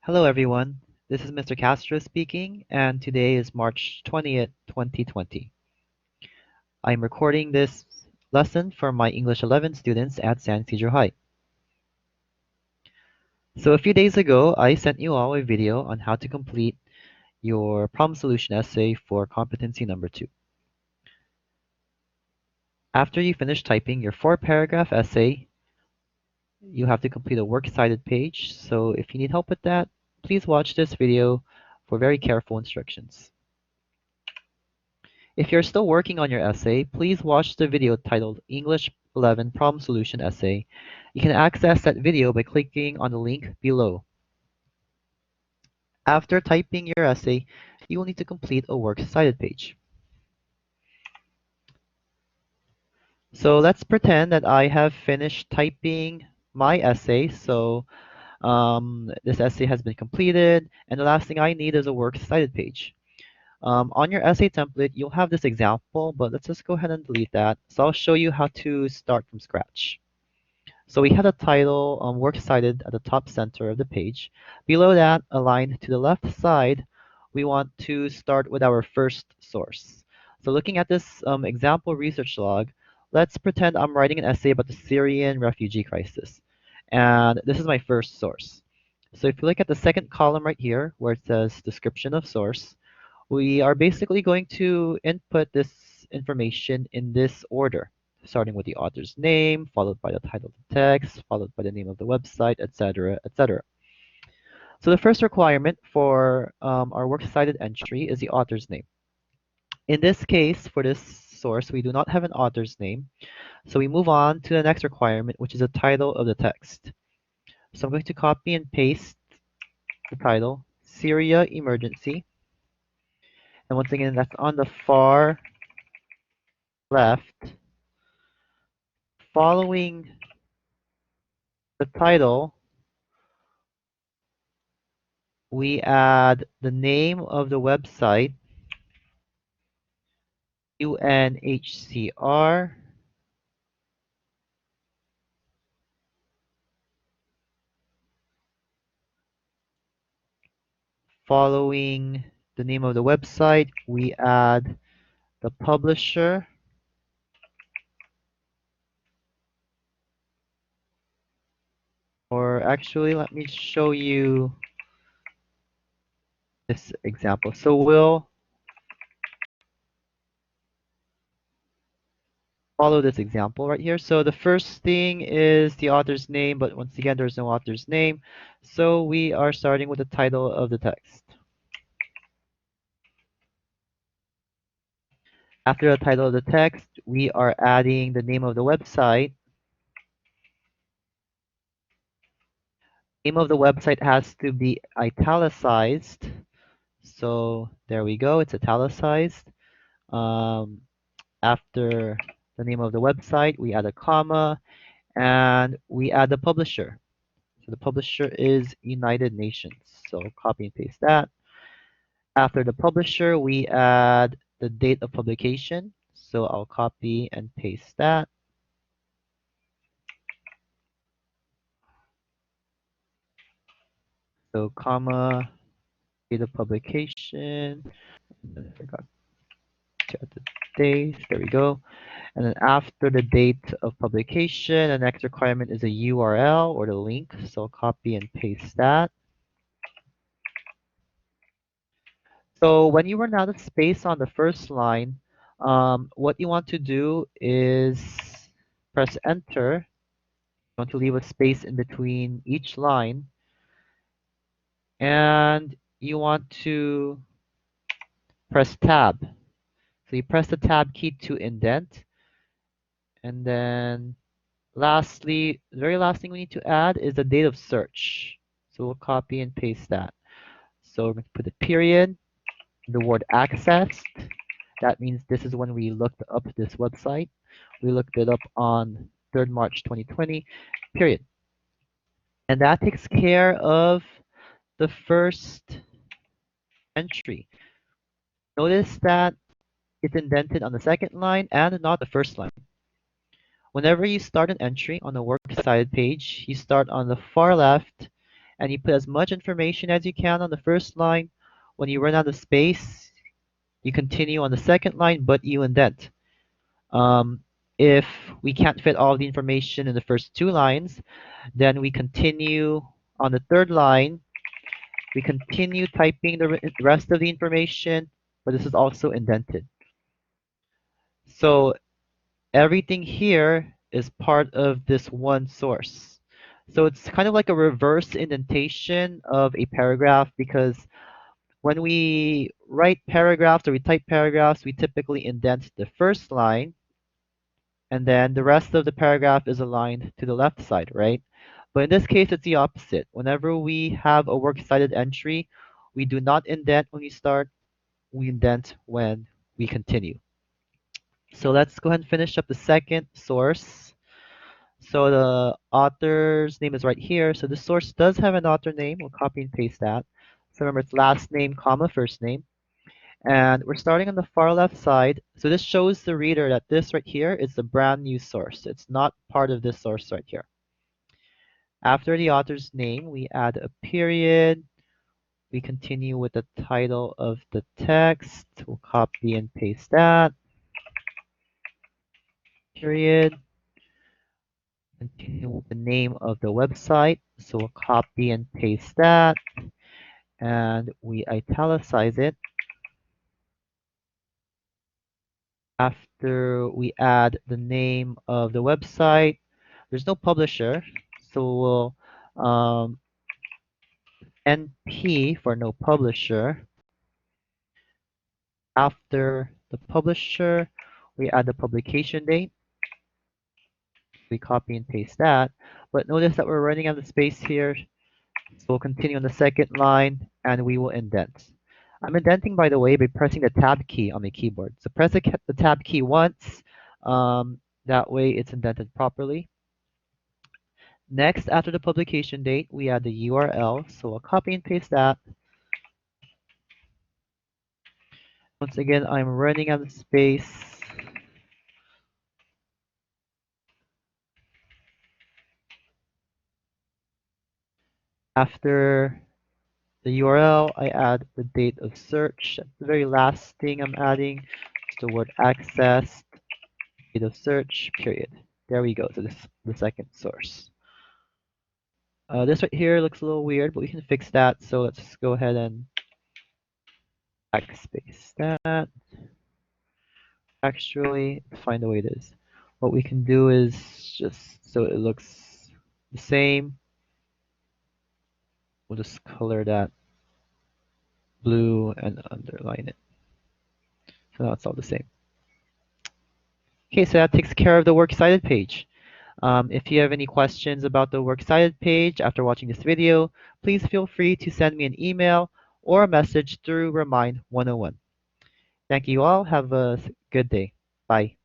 Hello everyone, this is Mr. Castro speaking, and today is March 20th, 2020. I'm recording this lesson for my English 11 students at San Isidro High. So a few days ago, I sent you all a video on how to complete your problem solution essay for competency number 2. After you finish typing your 4-paragraph essay, you have to complete a works cited page, so if you need help with that, please watch this video for very careful instructions. If you're still working on your essay, please watch the video titled English 11 Problem Solution Essay. You can access that video by clicking on the link below. After typing your essay, you will need to complete a works cited page. So let's pretend that I have finished typing my essay. So this essay has been completed, and the last thing I need is a works cited page. On your essay template, you'll have this example, but let's just go ahead and delete that. So I'll show you how to start from scratch. So we have the title works cited at the top center of the page. Below that, aligned to the left side, we want to start with our first source. So looking at this example research log, let's pretend I'm writing an essay about the Syrian refugee crisis. And this is my first source. So if you look at the second column right here, where it says description of source, we are basically going to input this information in this order, starting with the author's name, followed by the title of the text, followed by the name of the website, etc., etc. So the first requirement for our works cited entry is the author's name. In this case, for this source, we do not have an author's name, so we move on to the next requirement, which is the title of the text. So I'm going to copy and paste the title, Syria Emergency. And once again, that's on the far left. Following the title, we add the name of the website, UNHCR, following the name of the website, we add the publisher, or actually, let me show you this example. So we'll follow this example right here. So the first thing is the author's name, but once again, there's no author's name. So we are starting with the title of the text. After the title of the text, we are adding the name of the website. Name of the website has to be italicized. So there we go, it's italicized. After the name of the website, we add a comma and we add the publisher. So the publisher is United Nations. So copy and paste that. After the publisher, we add the date of publication. So I'll copy and paste that. So comma, date of publication. I forgot to add the dates. There we go. And then after the date of publication, the next requirement is a URL or the link. So I'll copy and paste that. So when you run out of space on the first line, what you want to do is press enter. You want to leave a space in between each line. And you want to press tab. So you press the tab key to indent. And then lastly, the very last thing we need to add is the date of search. So we'll copy and paste that. So we're going to put a period, the word accessed. That means this is when we looked up this website. We looked it up on 3rd March 2020, period. And that takes care of the first entry. Notice that it's indented on the second line and not the first line. Whenever you start an entry on the works cited page, you start on the far left and you put as much information as you can on the first line. When you run out of space, you continue on the second line, but you indent. Um, if we can't fit all the information in the first two lines, then we continue on the third line. We continue typing the rest of the information, but this is also indented. So everything here is part of this one source. So it's kind of like a reverse indentation of a paragraph, because when we write paragraphs or we type paragraphs, we typically indent the first line, and then the rest of the paragraph is aligned to the left side, right? But in this case, it's the opposite. Whenever we have a works cited entry, we do not indent when we start, we indent when we continue. So let's go ahead and finish up the second source. So the author's name is right here. So the source does have an author name. We'll copy and paste that. So remember, it's last name, comma, first name. And we're starting on the far left side. So this shows the reader that this right here is a brand new source. It's not part of this source right here. After the author's name, we add a period. We continue with the title of the text. We'll copy and paste that. Period. Continue with the name of the website. So we'll copy and paste that. And we italicize it. After we add the name of the website, there's no publisher, so we'll NP for no publisher. After the publisher, we add the publication date. We copy and paste that. But notice that we're running out of space here, so we'll continue on the second line and we will indent. I'm indenting, by the way, by pressing the tab key on the keyboard. So press the tab key once, that way it's indented properly. Next, after the publication date, we add the URL. So we'll copy and paste that. Once again, I'm running out of space. After the URL, I add the date of search. That's the very last thing I'm adding. It's the word access, date of search, period. There we go. So this is the second source. This right here looks a little weird, but we can fix that. So let's just go ahead and backspace that. Actually, find the way it is. What we can do is just so it looks the same. We'll just color that blue and underline it. So now it's all the same. Okay, so that takes care of the Works Cited page. If you have any questions about the Works Cited page after watching this video, please feel free to send me an email or a message through Remind 101. Thank you all. Have a good day. Bye.